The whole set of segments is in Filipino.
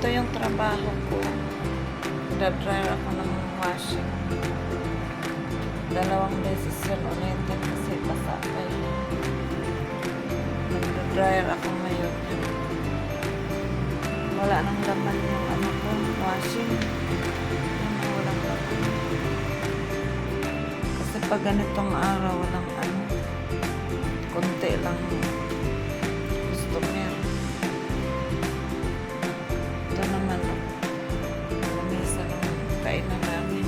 ito yung trabaho ko. Nag-dryer ako ng washing. 2 beses yun ulitin kasi basa kayo. Nag-dryer ako ngayon. Wala nang laman yung ano ko, washing. Walang laman. Kasi pag ganitong araw, walang ano, konti lang customer. Ito naman, lamisa ng kainan namin.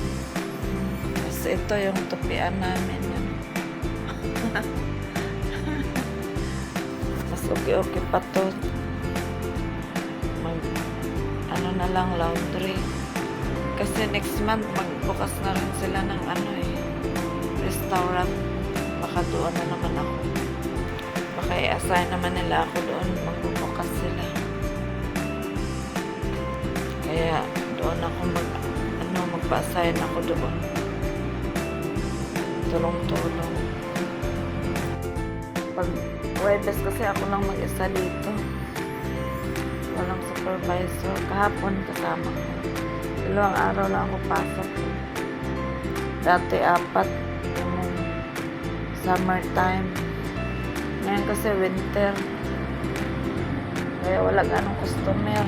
Kasi ito yung tupian namin. Mas okay pa to. Ano na lang, laundry. Kasi next month, magbukas na rin sila ng ano restaurant. Baka doon na naman ako. Baka i-assign naman nila ako doon. Magbubukas sila. Kaya doon ako magpa-assign ako doon. Tulong-tulong. Pag Webes kasi ako lang mag-isa dito. Walang supervisor. Kahapon kasama ko. 2 araw lang ako pasok. Dati 4. Yung summertime. Ngayon kasi winter. Kaya wala ganong customer.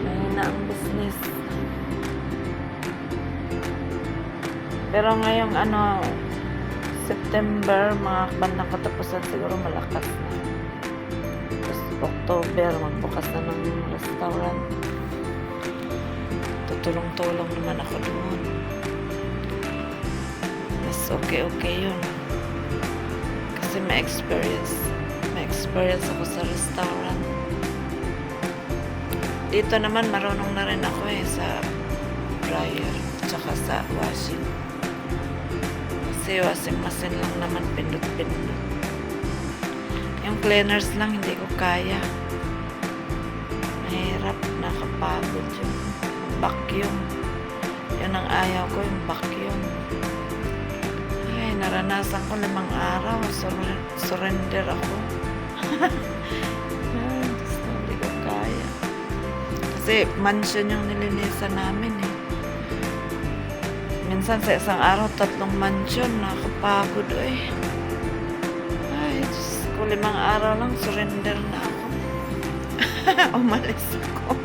Mahina ang business. Pero ngayong September, mga bandang katapusan siguro malakas na. Tapos October, magbukas na ng restaurant. Tutulong-tulong naman ako doon. Mas okay yun. Kasi may experience ako sa restaurant. Dito naman marunong na rin ako sa dryer tsaka sa washing. Kasi washing machine lang naman pindot-pindot. Yung cleaners lang hindi ko kaya. Mahirap, nakapagod yun. Vacuum. Yun ang ayaw ko, yung vacuum. Ay, naranasan ko 5 araw. Surrender ako. Ay, hindi ko kaya. Kasi mansion yung nilinisan namin Minsan sa isang araw, 3 mansion. Nakapagod Ay, Diyos ko, 5 araw lang, surrender na ako. Umalis ko.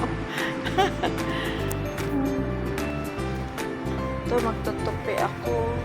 Ito, magtutupi ako.